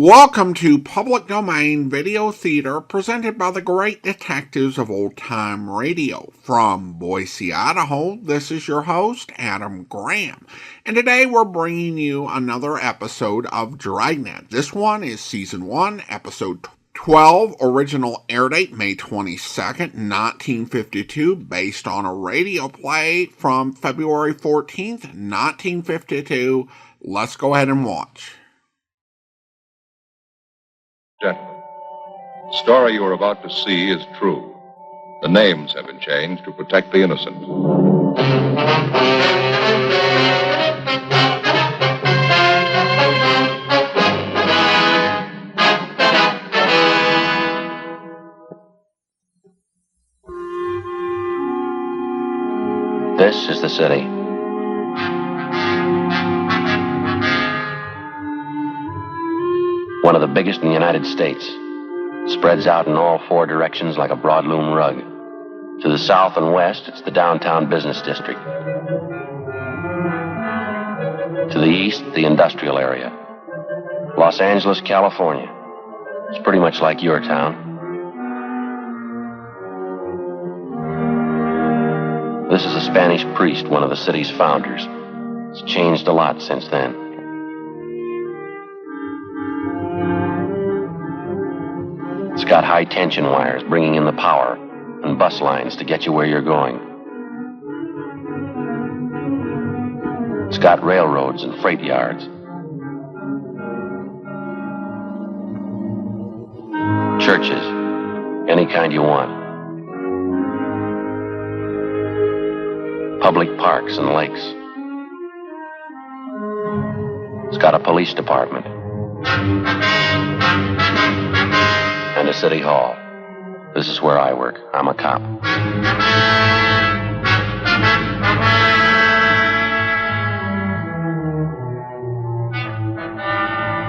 Welcome to Public Domain Video Theater presented by the great detectives of old-time radio. From Boise, Idaho, this is your host, Adam Graham. And today we're bringing you another episode of Dragnet. This one is Season 1, Episode 12, original air date May 22nd, 1952, based on a radio play from February 14th, 1952. Let's go ahead and watch. Gentlemen, the story you are about to see is true. The names have been changed to protect the innocent. This is the city. One of the biggest in the United States. Spreads out in all four directions like a broadloom rug. To the south and west, it's the downtown business district. To the east, the industrial area. Los Angeles, California. It's pretty much like your town. This is a Spanish priest, one of the city's founders. It's changed a lot since then. It's got high-tension wires bringing in the power and bus lines to get you where you're going. It's got railroads and freight yards. Churches, any kind you want. Public parks and lakes. It's got a police department. And a city hall. This is where I work. I'm a cop.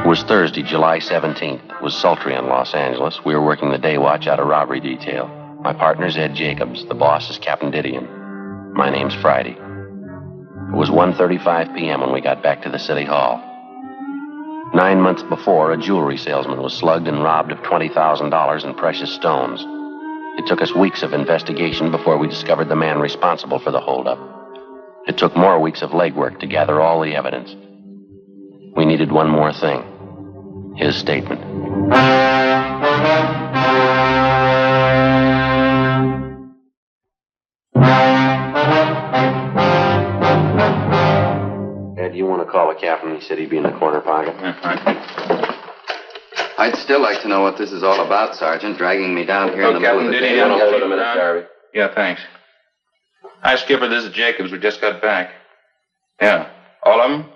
It was Thursday, July 17th. It was sultry in Los Angeles. We were working the day watch out of robbery detail. My partner's Ed Jacobs. The boss is Captain Didion. My name's Friday. It was 1:35 p.m. when we got back to the city hall. 9 months before, a jewelry salesman was slugged and robbed of $20,000 in precious stones. It took us weeks of investigation before we discovered the man responsible for the holdup. It took more weeks of legwork to gather all the evidence. We needed one more thing. His statement. You want to call the captain? He said he'd be in the corner pocket. I'd still like to know what this is all about, Sergeant, dragging me down here in the middle of the day. Hold it a minute, Garvey. Yeah, thanks. Hi, Skipper, this is Jacobs. We just got back. Yeah. All of them?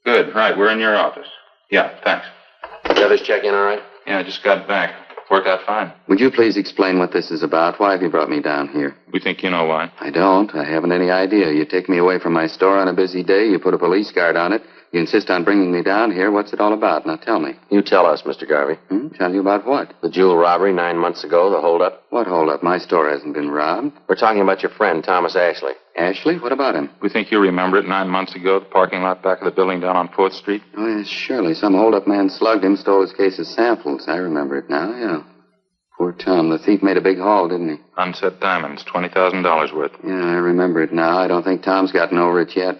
Good. Right, we're in your office. Yeah, thanks. The others check in all right? Yeah, I just got back. Worked out fine. Would you please explain what this is about? Why have you brought me down here? We think you know why. I don't. I haven't any idea. You take me away from my store on a busy day, you put a police guard on it, you insist on bringing me down here. What's it all about? Now tell me. You tell us, Mr. Garvey. Tell you about what? The jewel robbery 9 months ago, the holdup. What holdup? My store hasn't been robbed. We're talking about your friend, Thomas Ashley. Ashley? What about him? We think you remember it 9 months ago, the parking lot back of the building down on 4th Street. Oh, yes, surely. Some holdup man slugged him, stole his case of samples. I remember it now, yeah. Poor Tom. The thief made a big haul, didn't he? Unset diamonds, $20,000 worth. Yeah, I remember it now. I don't think Tom's gotten over it yet.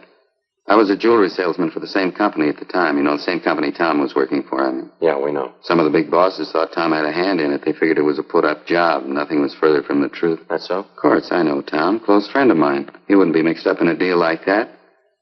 I was a jewelry salesman for the same company at the time. You know, the same company Tom was working for, I mean. Yeah, we know. Some of the big bosses thought Tom had a hand in it. They figured it was a put-up job. Nothing was further from the truth. That's so? Of course, I know Tom. Close friend of mine. He wouldn't be mixed up in a deal like that.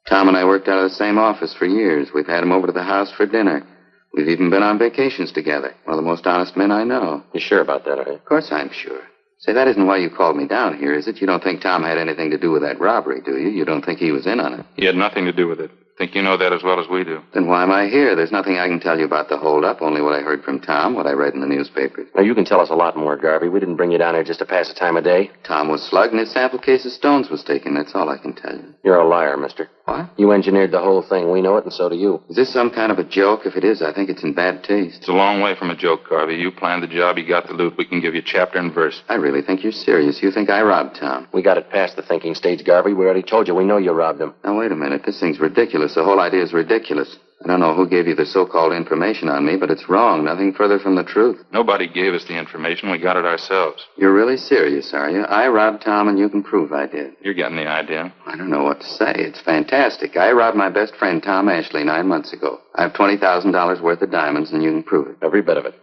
Tom and I worked out of the same office for years. We've had him over to the house for dinner. We've even been on vacations together. One of the most honest men I know. You sure about that, are you? Of course I'm sure. Say, that isn't why you called me down here, is it? You don't think Tom had anything to do with that robbery, do you? You don't think he was in on it? He had nothing to do with it. Think you know that as well as we do. Then why am I here? There's nothing I can tell you about the holdup, only what I heard from Tom, what I read in the newspapers. Now, you can tell us a lot more, Garvey. We didn't bring you down here just to pass the time of day. Tom was slugged and his sample case of stones was taken. That's all I can tell you. You're a liar, mister. What? You engineered the whole thing. We know it, and so do you. Is this some kind of a joke? If it is, I think it's in bad taste. It's a long way from a joke, Garvey. You planned the job, you got the loot. We can give you chapter and verse. I really think you're serious. You think I robbed Tom? We got it past the thinking stage, Garvey. We already told you we know you robbed him. Now, wait a minute. This thing's ridiculous. The whole idea is ridiculous. I don't know who gave you the so-called information on me, but it's wrong. Nothing further from the truth. Nobody gave us the information. We got it ourselves. You're really serious, are you? I robbed Tom, and you can prove I did. You're getting the idea. I don't know what to say. It's fantastic. I robbed my best friend, Tom Ashley, 9 months ago. I have $20,000 worth of diamonds, and you can prove it. Every bit of it.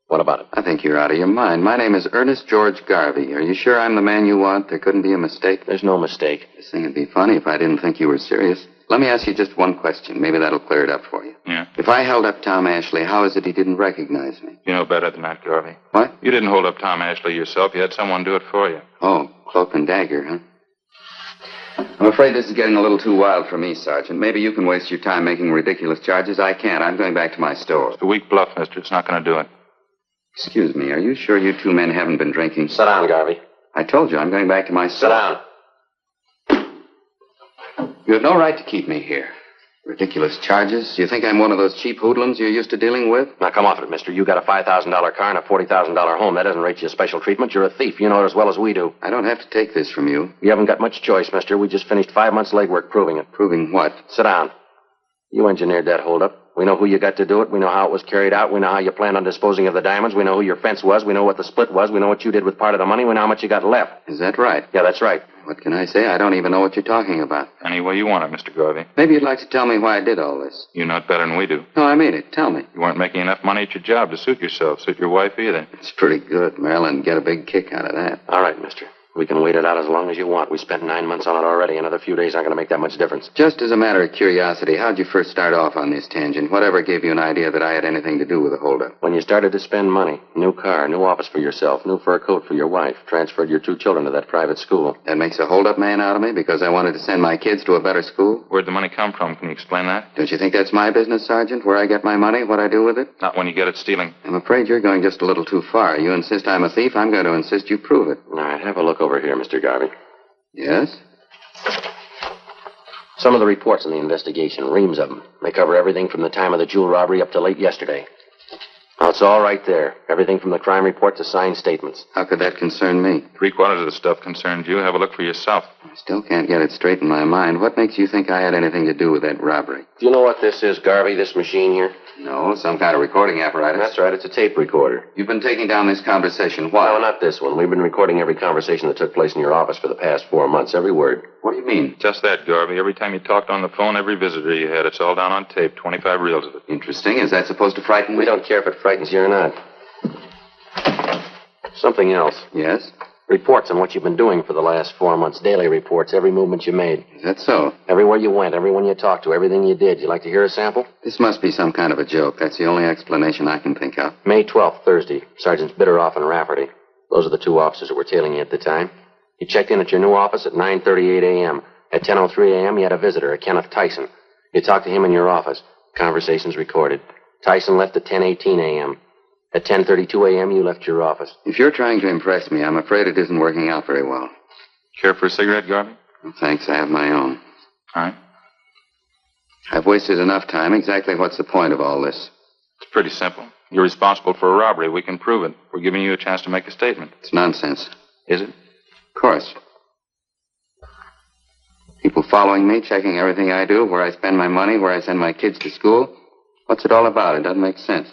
What about it? I think you're out of your mind. My name is Ernest George Garvey. Are you sure I'm the man you want? There couldn't be a mistake. There's no mistake. This thing would be funny if I didn't think you were serious. Let me ask you just one question. Maybe that'll clear it up for you. Yeah? If I held up Tom Ashley, how is it he didn't recognize me? You know better than that, Garvey. What? You didn't hold up Tom Ashley yourself. You had someone do it for you. Oh, cloak and dagger, huh? I'm afraid this is getting a little too wild for me, Sergeant. Maybe you can waste your time making ridiculous charges. I can't. I'm going back to my store. It's a weak bluff, mister. It's not going to do it. Excuse me. Are you sure you two men haven't been drinking? Sit down, Garvey. I told you I'm going back to my store. Sit down. You have no right to keep me here. Ridiculous charges. You think I'm one of those cheap hoodlums you're used to dealing with? Now, come off it, mister. You got a $5,000 car and a $40,000 home. That doesn't rate you a special treatment. You're a thief. You know it as well as we do. I don't have to take this from you. You haven't got much choice, mister. We just finished 5 months' legwork proving it. Proving what? Sit down. You engineered that holdup. We know who you got to do it. We know how it was carried out. We know how you planned on disposing of the diamonds. We know who your fence was. We know what the split was. We know what you did with part of the money. We know how much you got left. Is that right? Yeah, that's right. What can I say? I don't even know what you're talking about. Any way you want it, Mr. Garvey. Maybe you'd like to tell me why I did all this. You know it better than we do. No, I mean it. Tell me. You weren't making enough money at your job to suit yourself, suit your wife either. It's pretty good. Marilyn get a big kick out of that. All right, mister. We can wait it out as long as you want. We spent 9 months on it already. Another few days aren't going to make that much difference. Just as a matter of curiosity, how'd you first start off on this tangent? Whatever gave you an idea that I had anything to do with the holdup? When you started to spend money, new car, new office for yourself, new fur coat for your wife, transferred your 2 children to that private school. That makes a holdup man out of me because I wanted to send my kids to a better school? Where'd the money come from? Can you explain that? Don't you think that's my business, Sergeant? Where I get my money, what I do with it? Not when you get it stealing. I'm afraid you're going just a little too far. You insist I'm a thief, I'm going to insist you prove it. All right, have a look over here, Mr. Garvey. Yes? Some of the reports in the investigation, reams of them. They cover everything from the time of the jewel robbery up to late yesterday. Now, it's all right there. Everything from the crime report to signed statements. How could that concern me? 3/4 of the stuff concerns you. Have a look for yourself. I still can't get it straight in my mind. What makes you think I had anything to do with that robbery? Do you know what this is, Garvey, this machine here? No, some kind of recording apparatus. That's right, it's a tape recorder. You've been taking down this conversation. Why? No, not this one. We've been recording every conversation that took place in your office for the past 4 months, every word. What do you mean? Just that, Garvey. Every time you talked on the phone, every visitor you had, it's all down on tape. 25 reels of it. Interesting. Is that supposed to frighten me? We don't care if it frightens you or not. Something else. Yes? Reports on what you've been doing for the last 4 months. Daily reports, every movement you made. Is that so? Everywhere you went, everyone you talked to, everything you did. You like to hear a sample? This must be some kind of a joke. That's the only explanation I can think of. May 12th, Thursday. Sergeants Bitteroff and Rafferty. Those are the 2 officers that were tailing you at the time. You checked in at your new office at 9:38 a.m. At 10:03 a.m., you had a visitor, a Kenneth Tyson. You talked to him in your office. Conversations recorded. Tyson left at 10:18 a.m. At 10:32 a.m., you left your office. If you're trying to impress me, I'm afraid it isn't working out very well. Care for a cigarette, Garvey? Well, thanks, I have my own. All right. I've wasted enough time. Exactly what's the point of all this? It's pretty simple. You're responsible for a robbery. We can prove it. We're giving you a chance to make a statement. It's nonsense. Is it? Of course. People following me, checking everything I do, where I spend my money, where I send my kids to school. What's it all about? It doesn't make sense.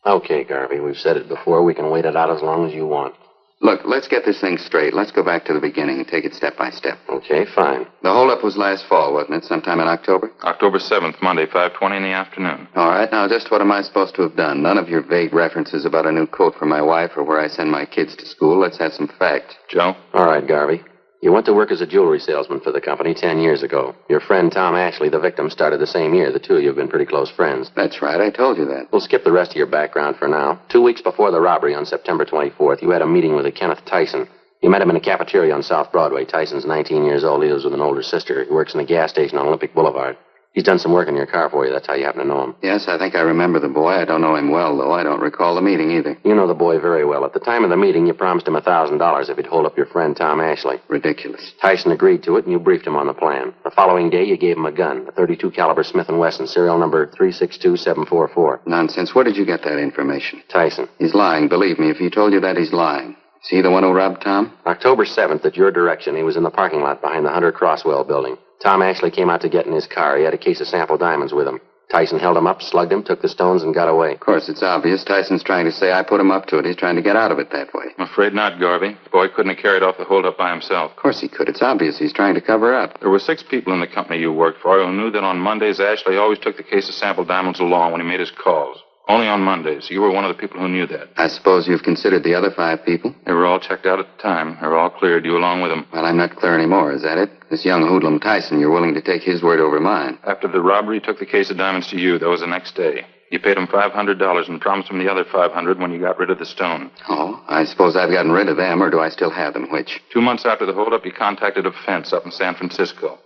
Okay, Garvey, we've said it before. We can wait it out as long as you want. Look, let's get this thing straight. Let's go back to the beginning and take it step by step. Okay, fine. The holdup was last fall, wasn't it? Sometime in October? October 7th, Monday, 5:20 in the afternoon. All right, now just what am I supposed to have done? None of your vague references about a new coat for my wife or where I send my kids to school. Let's have some facts. Joe? All right, Garvey. You went to work as a jewelry salesman for the company 10 years ago. Your friend Tom Ashley, the victim, started the same year. The two of you have been pretty close friends. That's right, I told you that. We'll skip the rest of your background for now. 2 weeks before the robbery on September 24th, you had a meeting with a Kenneth Tyson. You met him in a cafeteria on South Broadway. Tyson's 19 years old. He lives with an older sister. He works in a gas station on Olympic Boulevard. He's done some work in your car for you. That's how you happen to know him. Yes, I think I remember the boy. I don't know him well, though. I don't recall the meeting either. You know the boy very well. At the time of the meeting, you promised him $1,000 if he'd hold up your friend Tom Ashley. Ridiculous. Tyson agreed to it, and you briefed him on the plan. The following day, you gave him a gun, a .32 caliber Smith & Wesson, serial number 362744. Nonsense. Where did you get that information? Tyson. He's lying. Believe me, if he told you that, he's lying. Is he the one who robbed Tom? October 7th, at your direction, he was in the parking lot behind the Hunter Crosswell building. Tom Ashley came out to get in his car. He had a case of sample diamonds with him. Tyson held him up, slugged him, took the stones, and got away. Of course, it's obvious. Tyson's trying to say I put him up to it. He's trying to get out of it that way. I'm afraid not, Garvey. The boy couldn't have carried off the holdup by himself. Of course he could. It's obvious he's trying to cover up. There were 6 people in the company you worked for who knew that on Mondays Ashley always took the case of sample diamonds along when he made his calls. Only on Mondays. You were one of the people who knew that. I suppose you've considered the other 5 people? They were all checked out at the time. They were all cleared, you along with them. Well, I'm not clear anymore, is that it? This young hoodlum Tyson, you're willing to take his word over mine. After the robbery, he took the case of diamonds to you. That was the next day. You paid him $500 and promised him the other $500 when you got rid of the stone. Oh, I suppose I've gotten rid of them, or do I still have them? Which? 2 months after the holdup, you contacted a fence up in San Francisco.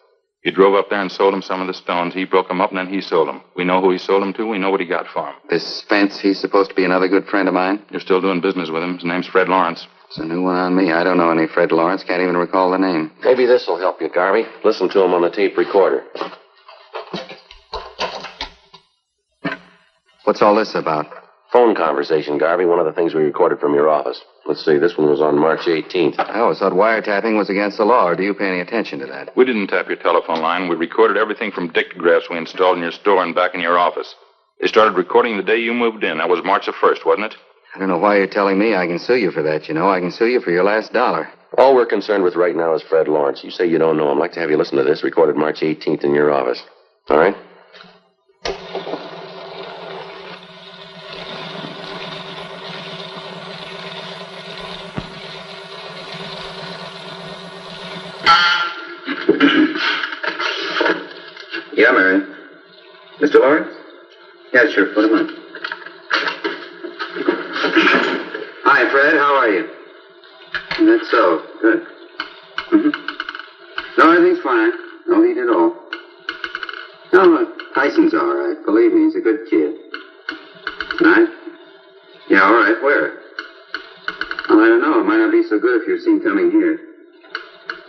You drove up there and sold him some of the stones. He broke them up, and then he sold them. We know who he sold them to. We know what he got for them. This Spence, he's supposed to be another good friend of mine? You're still doing business with him. His name's Fred Lawrence. It's a new one on me. I don't know any Fred Lawrence. Can't even recall the name. Maybe this will help you, Garvey. Listen to him on the tape recorder. What's all this about? Phone conversation, Garvey. One of the things we recorded from your office. Let's see, this one was on March 18th. I always thought wiretapping was against the law, or do you pay any attention to that? We didn't tap your telephone line. We recorded everything from dictagraphs we installed in your store and back in your office. They started recording the day you moved in. That was March the 1st, wasn't it? I don't know why you're telling me. I can sue you for that, you know. I can sue you for your last dollar. All we're concerned with right now is Fred Lawrence. You say you don't know him. I'd like to have you listen to this, recorded March 18th in your office. All right? Yeah, Mary. Mr. Lawrence? Yeah, sure. Put him on. Hi, Fred. How are you? That's so. Good. No, everything's fine. No heat at all. No, Tyson's all right. Believe me, he's a good kid. Tonight? Yeah, all right. Where? Well, I don't know. It might not be so good if you're seen coming here.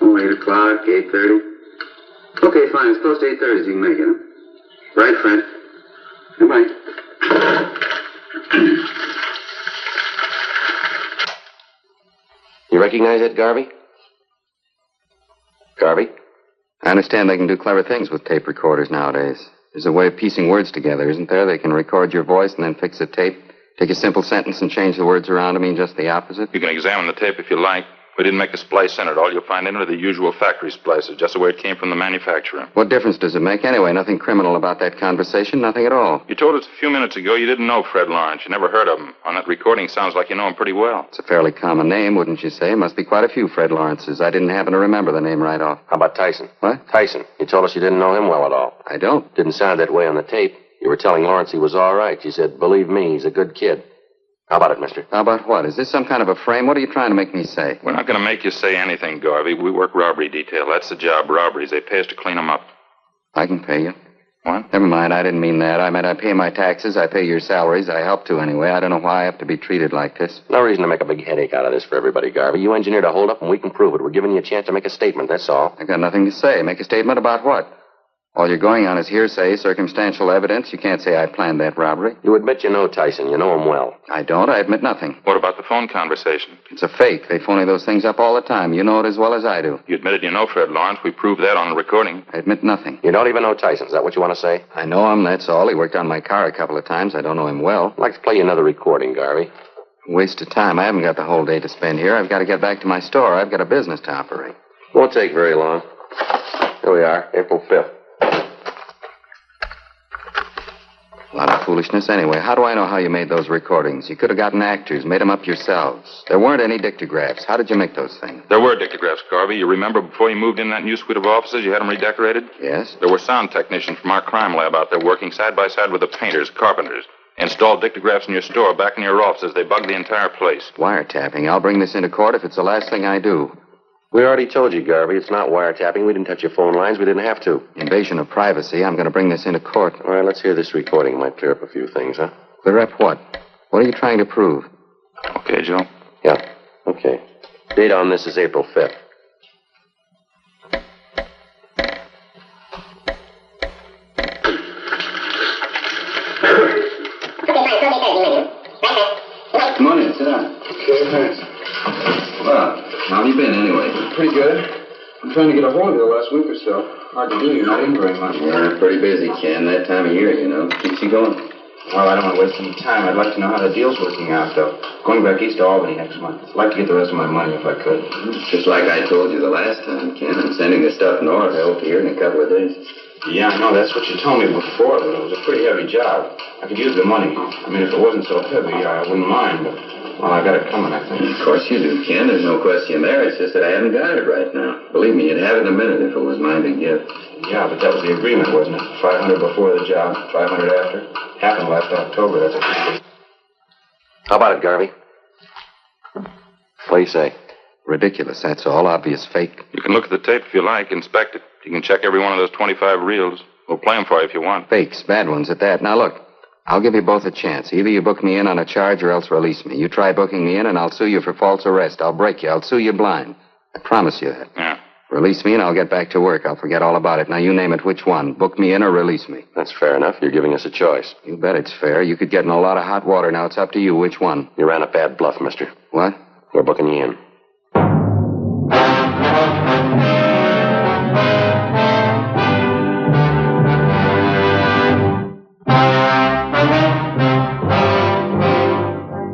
Oh, 8 o'clock, 8:30. Okay, fine. It's close to 8:30, so you can make it, huh? Right, Fred. Goodbye. You recognize that, Garvey? Garvey? I understand they can do clever things with tape recorders nowadays. There's a way of piecing words together, isn't there? They can record your voice and then fix the tape, take a simple sentence and change the words around to mean just the opposite. You can examine the tape if you like. We didn't make a splice in it. All you'll find in it are the usual factory splices, just the way it came from the manufacturer. What difference does it make anyway? Nothing criminal about that conversation, nothing at all. You told us a few minutes ago you didn't know Fred Lawrence. You never heard of him. On that recording, sounds like you know him pretty well. It's a fairly common name, wouldn't you say? Must be quite a few Fred Lawrences. I didn't happen to remember the name right off. How about Tyson? What? Tyson. You told us you didn't know him well at all. I don't. Didn't sound that way on the tape. You were telling Lawrence he was all right. You said, believe me, he's a good kid. How about it, mister? How about what? Is this some kind of a frame? What are you trying to make me say? We're not going to make you say anything, Garvey. We work robbery detail. That's the job, robberies. They pay us to clean them up. I can pay you. What? Never mind, I didn't mean that. I meant I pay my taxes, I pay your salaries, I help to anyway. I don't know why I have to be treated like this. No reason to make a big headache out of this for everybody, Garvey. You engineered a holdup, and we can prove it. We're giving you a chance to make a statement, that's all. I got nothing to say. Make a statement about what? All you're going on is hearsay, circumstantial evidence. You can't say I planned that robbery. You admit you know Tyson. You know him well. I don't. I admit nothing. What about the phone conversation? It's a fake. They phony those things up all the time. You know it as well as I do. You admitted you know Fred Lawrence. We proved that on the recording. I admit nothing. You don't even know Tyson. Is that what you want to say? I know him, that's all. He worked on my car a couple of times. I don't know him well. I'd like to play you another recording, Garvey. Waste of time. I haven't got the whole day to spend here. I've got to get back to my store. I've got a business to operate. Won't take very long. Here we are, April 5th. A lot of foolishness anyway. How do I know how you made those recordings? You could have gotten actors, made them up yourselves. There weren't any dictagraphs. How did you make those things? There were dictagraphs, Garvey. You remember before you moved in that new suite of offices, you had them redecorated? Yes. There were sound technicians from our crime lab out there working side by side with the painters, carpenters. Installed dictagraphs in your store, back in your offices. They bugged the entire place. Wiretapping. I'll bring this into court if it's the last thing I do. We already told you, Garvey, it's not wiretapping. We didn't touch your phone lines. We didn't have to. Invasion of privacy. I'm going to bring this into court. All right, let's hear this recording. It might clear up a few things, huh? Clear up what? What are you trying to prove? Okay, Joe. Yeah, okay. Date on this is April 5th. Come on in, sit down. Okay, thanks. Well, how have you been anyway? Pretty good. I'm trying to get a hold of you the last week or so. Hard to do. You're not in very much. Yeah, pretty busy, Ken. That time of year, you know. Keeps you going. Well, I don't want to waste any time. I'd like to know how the deal's working out, though. Going back east to Albany next month. I'd like to get the rest of my money if I could. Just like I told you the last time, Ken. I'm sending the stuff north out here in a couple of days. Yeah, I know. That's what you told me before, but it was a pretty heavy job. I could use the money. I mean, if it wasn't so heavy, I wouldn't mind, but, well, I got it coming, I think. Of course you do, Ken. There's no question there. It's just that I haven't got it right now. Believe me, you'd have it in a minute if it was mine to give. Yeah, but that was the agreement, wasn't it? 500 before the job, 500 after. Happened last October. That's a... How about it, Garvey? What do you say? Ridiculous, that's all. Obvious fake. You can look at the tape if you like, inspect it. You can check every one of those 25 reels. We'll play them for you if you want. Fakes, bad ones at that. Now, look, I'll give you both a chance. Either you book me in on a charge or else release me. You try booking me in and I'll sue you for false arrest. I'll break you. I'll sue you blind. I promise you that. Yeah. Release me and I'll get back to work. I'll forget all about it. Now, you name it. Which one? Book me in or release me? That's fair enough. You're giving us a choice. You bet it's fair. You could get in a lot of hot water. Now, it's up to you. Which one? You ran a bad bluff, mister. What? We're booking you in.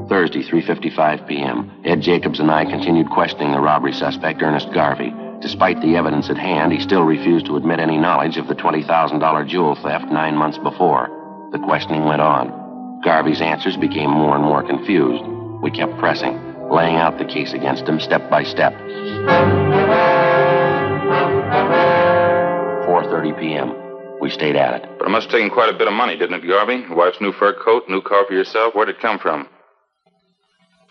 Thursday, 3:55 p.m. Ed Jacobs and I continued questioning the robbery suspect, Ernest Garvey. Despite the evidence at hand, he still refused to admit any knowledge of the $20,000 jewel theft 9 months before. The questioning went on. Garvey's answers became more and more confused. We kept pressing, laying out the case against him step by step. 4:30 p.m. We stayed at it. But it must have taken quite a bit of money, didn't it, Garvey? Your wife's new fur coat, new car for yourself. Where'd it come from?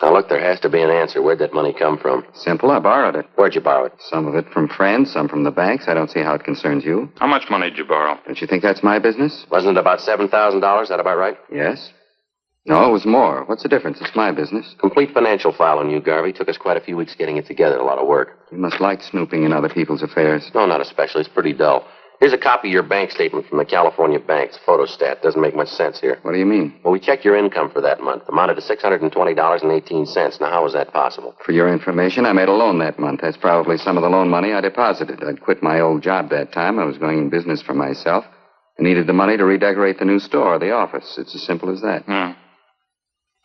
Now, look, there has to be an answer. Where'd that money come from? Simple. I borrowed it. Where'd you borrow it? Some of it from friends, some from the banks. I don't see how it concerns you. How much money did you borrow? Don't you think that's my business? Wasn't it about $7,000? That about right? Yes. No, it was more. What's the difference? It's my business. Complete financial file on you, Garvey. Took us quite a few weeks getting it together. A lot of work. You must like snooping in other people's affairs. No, not especially. It's pretty dull. Here's a copy of your bank statement from the California banks. Photostat. Doesn't make much sense here. What do you mean? Well, we checked your income for that month. Amounted to $620.18. Now, how was that possible? For your information, I made a loan that month. That's probably some of the loan money I deposited. I'd quit my old job that time. I was going in business for myself. I needed the money to redecorate the new store, the office. It's as simple as that.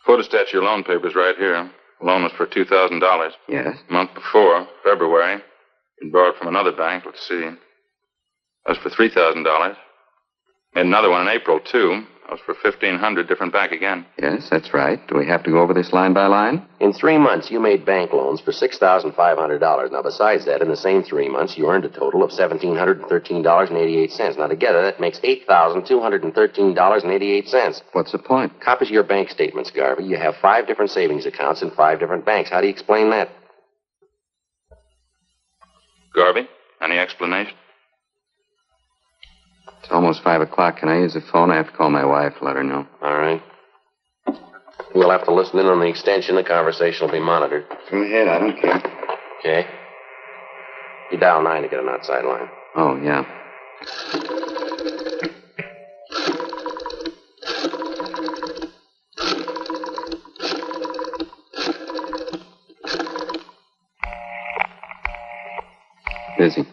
Photostat's your loan papers right here. The loan was for $2,000. Yes? A month before, February, you borrowed from another bank. Let's see. That was for $3,000. Made another one in April, too. That was for $1,500, different bank again. Yes, that's right. Do we have to go over this line by line? In 3 months, you made bank loans for $6,500. Now, besides that, in the same 3 months, you earned a total of $1,713.88. Now, together, that makes $8,213.88. What's the point? Copies of your bank statements, Garvey. You have 5 different savings accounts in 5 different banks. How do you explain that? Garvey, any explanation? It's almost 5 o'clock. Can I use the phone? I have to call my wife, let her know. All right. We'll have to listen in on the extension. The conversation will be monitored. Go ahead, I don't care. Okay. You dial 9 to get an outside line. Oh, yeah. Busy.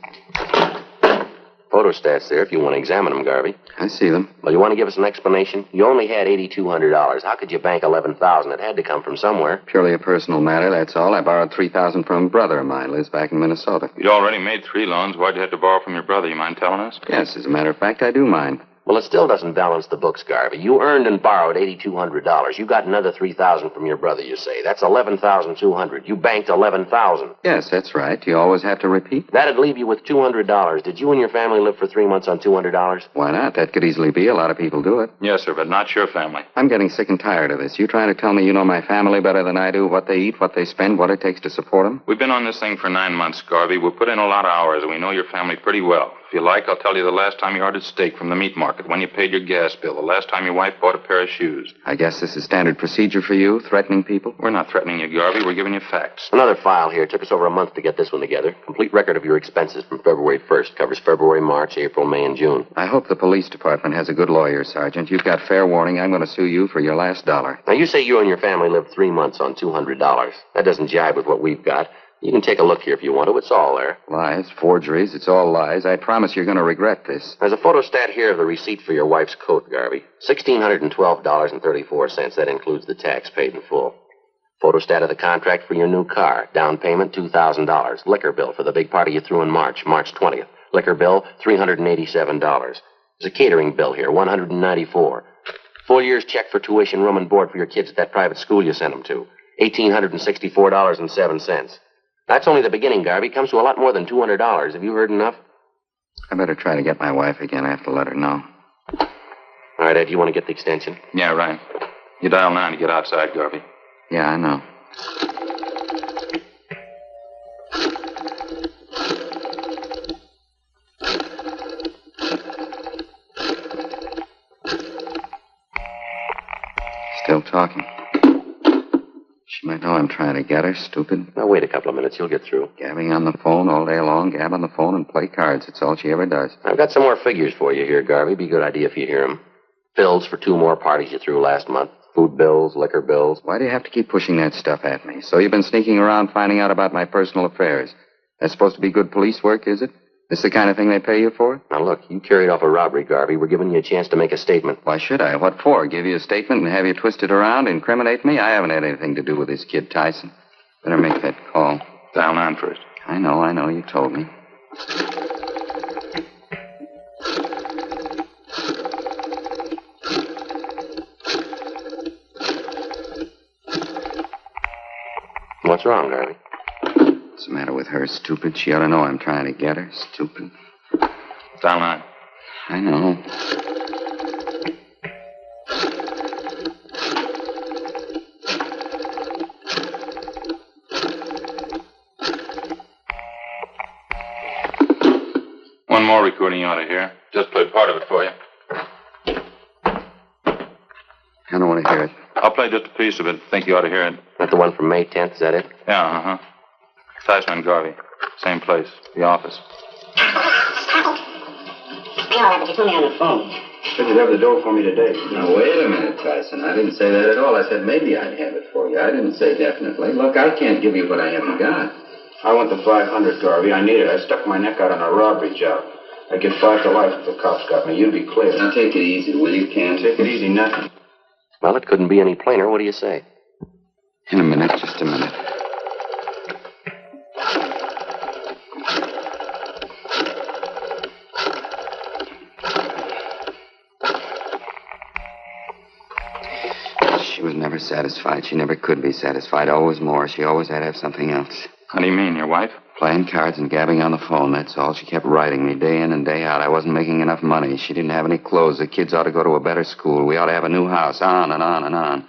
Photostats there if you want to examine them, Garvey. I see them. Well, you want to give us an explanation? You only had $8,200. How could you bank $11,000? It had to come from somewhere. Purely a personal matter, that's all. I borrowed $3,000 from a brother of mine, lives back in Minnesota. You'd already made 3 loans. Why'd you have to borrow from your brother? You mind telling us? Yes, as a matter of fact, I do mind. Well, it still doesn't balance the books, Garvey. You earned and borrowed $8,200. You got another $3,000 from your brother, you say. That's $11,200. You banked $11,000. Yes, that's right. Do you always have to repeat? That'd leave you with $200. Did you and your family live for 3 months on $200? Why not? That could easily be. A lot of people do it. Yes, sir, but not your family. I'm getting sick and tired of this. You trying to tell me you know my family better than I do, what they eat, what they spend, what it takes to support them? We've been on this thing for 9 months, Garvey. We've put in a lot of hours, and we know your family pretty well. If you like, I'll tell you the last time you ordered steak from the meat market, when you paid your gas bill, the last time your wife bought a pair of shoes. I guess this is standard procedure for you, threatening people? We're not threatening you, Garvey. We're giving you facts. Another file here. It took us over a month to get this one together. Complete record of your expenses from February 1st. Covers February, March, April, May, and June. I hope the police department has a good lawyer, Sergeant. You've got fair warning. I'm going to sue you for your last dollar. Now, you say you and your family lived 3 months on $200. That doesn't jibe with what we've got. You can take a look here if you want to. It's all there. Lies, forgeries, it's all lies. I promise you're going to regret this. There's a photostat here of the receipt for your wife's coat, Garvey. $1,612.34. That includes the tax paid in full. Photostat of the contract for your new car. Down payment, $2,000. Liquor bill for the big party you threw in March 20th. Liquor bill, $387. There's a catering bill here, $194. Full year's check for tuition, room, and board for your kids at that private school you sent them to. $1,864.07. That's only the beginning, Garvey. Comes to a lot more than $200. Have you heard enough? I better try to get my wife again. I have to let her know. All right, Ed, you want to get the extension? Yeah, right. You dial 9 to get outside, Garvey. Yeah, I know. Still talking. She might know I'm trying to get her, stupid. Now, wait a couple of minutes. You'll get through. Gabbing on the phone all day long, gab on the phone and play cards. It's all she ever does. I've got some more figures for you here, Garvey. Be a good idea if you hear them. Bills for 2 more parties you threw last month. Food bills, liquor bills. Why do you have to keep pushing that stuff at me? So you've been sneaking around finding out about my personal affairs. That's supposed to be good police work, is it? This the kind of thing they pay you for? Now, look, you carried off a robbery, Garvey. We're giving you a chance to make a statement. Why should I? What for? Give you a statement and have you twist it around, incriminate me? I haven't had anything to do with this kid, Tyson. Better make that call. Dial 9 first. I know. You told me. What's wrong, Garvey? What's the matter with her, stupid? She ought to know I'm trying to get her, stupid. Dial 9. I know. One more recording you ought to hear. Just play part of it for you. I don't want to hear it. I'll play just a piece of it. Think you ought to hear it. That the one from May 10th, is that it? Yeah, uh-huh. Tyson and Garvey. Same place. The office. Yeah, but you told me on the phone. Said you'd have the dough for me today. Now, wait a minute, Tyson. I didn't say that at all. I said maybe I'd have it for you. I didn't say definitely. Look, I can't give you what I haven't got. I want the 500, Garvey. I need it. I stuck my neck out on a robbery job. I'd get 5 to life if the cops got me. You'd be clear. Now, take it easy, will you, Ken? Take it easy, nothing. Well, it couldn't be any plainer. What do you say? In a minute, just a minute. She was never satisfied. She never could be satisfied. Always more. She always had to have something else. How do you mean, your wife? Playing cards and gabbing on the phone, that's all. She kept writing me day in and day out. I wasn't making enough money. She didn't have any clothes. The kids ought to go to a better school. We ought to have a new house. On and on and on.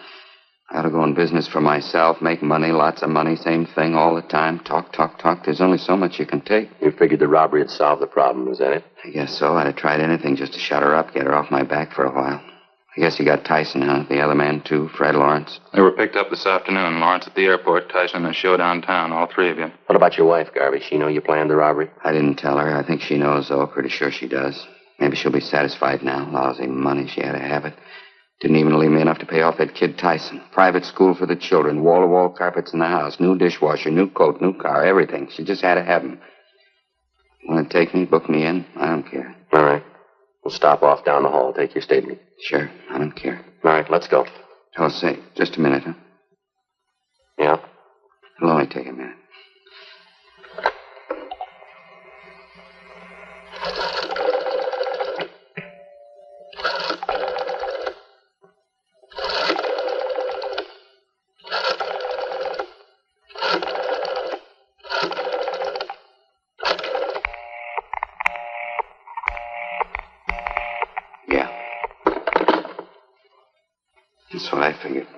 I ought to go in business for myself, make money, lots of money, same thing all the time. Talk, talk, talk. There's only so much you can take. You figured the robbery had solved the problem, is that it? I guess so. I'd have tried anything just to shut her up, get her off my back for a while. I guess you got Tyson, huh? The other man, too, Fred Lawrence. They were picked up this afternoon. Lawrence at the airport, Tyson in a show downtown, all 3 of you. What about your wife, Garvey? She know you planned the robbery? I didn't tell her. I think she knows, though. Pretty sure she does. Maybe she'll be satisfied now. Lousy money. She had to have it. Didn't even leave me enough to pay off that kid Tyson. Private school for the children. Wall-to-wall carpets in the house. New dishwasher, new coat, new car, everything. She just had to have him. Want to take me, book me in? I don't care. All right. We'll stop off down the hall. Take your statement. Sure. I don't care. All right, let's go. Oh, say, just a minute, huh? Yeah? It'll only take a minute. Yeah. That's what I figured.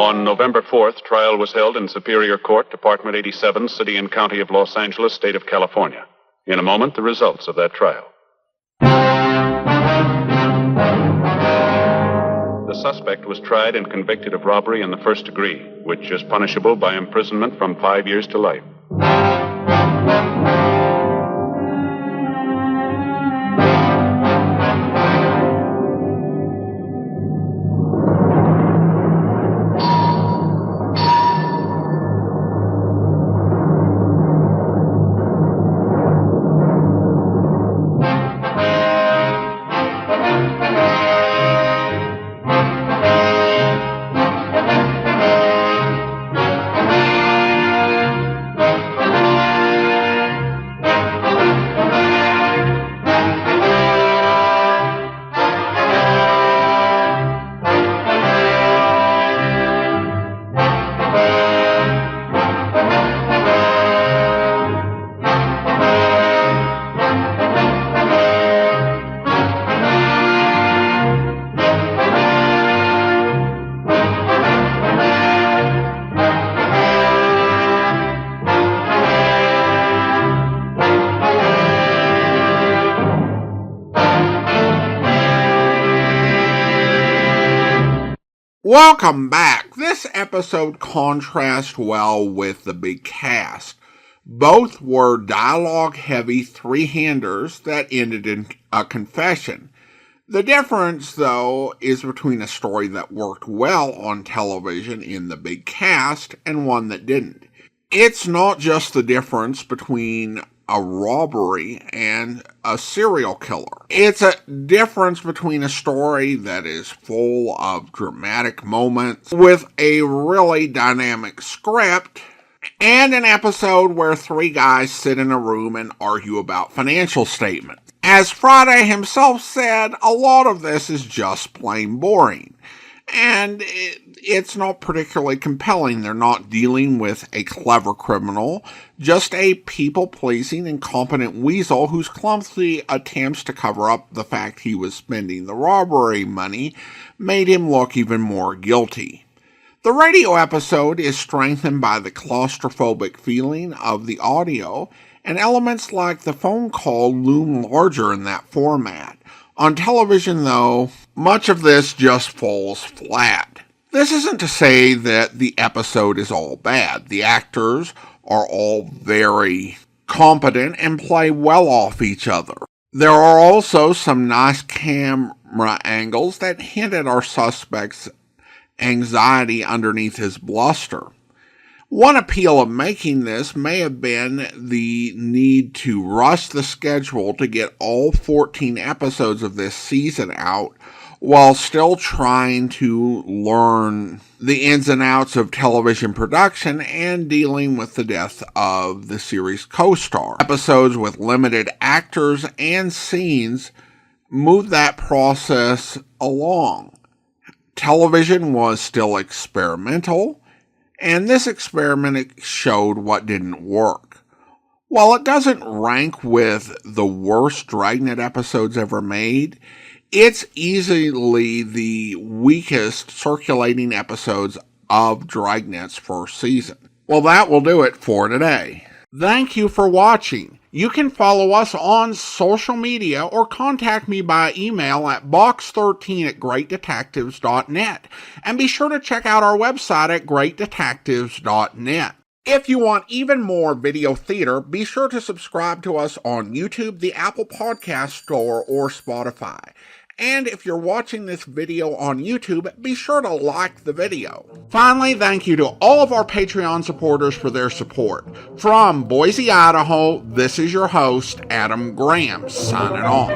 On November 4th, trial was held in Superior Court, Department 87, City and County of Los Angeles, State of California. In a moment, the results of that trial. The suspect was tried and convicted of robbery in the first degree, which is punishable by imprisonment from 5 years to life. Welcome back. This episode contrasts well with the big cast. Both were dialogue-heavy three-handers that ended in a confession. The difference, though, is between a story that worked well on television in the big cast and one that didn't. It's not just the difference between a robbery and a serial killer. It's a difference between a story that is full of dramatic moments with a really dynamic script and an episode where three guys sit in a room and argue about financial statements. As Friday himself said, a lot of this is just plain boring. And it's not particularly compelling. They're not dealing with a clever criminal, just a people-pleasing, incompetent weasel whose clumsy attempts to cover up the fact he was spending the robbery money made him look even more guilty. The radio episode is strengthened by the claustrophobic feeling of the audio, and elements like the phone call loom larger in that format. On television, though, much of this just falls flat. This isn't to say that the episode is all bad. The actors are all very competent and play well off each other. There are also some nice camera angles that hint at our suspect's anxiety underneath his bluster. One appeal of making this may have been the need to rush the schedule to get all 14 episodes of this season out while still trying to learn the ins and outs of television production and dealing with the death of the series co-star. Episodes with limited actors and scenes move that process along. Television was still experimental, and this experiment showed what didn't work. While it doesn't rank with the worst Dragnet episodes ever made, it's easily the weakest circulating episodes of Dragnet's first season. Well, that will do it for today. Thank you for watching. You can follow us on social media or contact me by email at box13@greatdetectives.net. And be sure to check out our website at greatdetectives.net. If you want even more video theater, be sure to subscribe to us on YouTube, the Apple Podcast Store, or Spotify. And if you're watching this video on YouTube, be sure to like the video. Finally, thank you to all of our Patreon supporters for their support. From Boise, Idaho, this is your host, Adam Graham, signing off.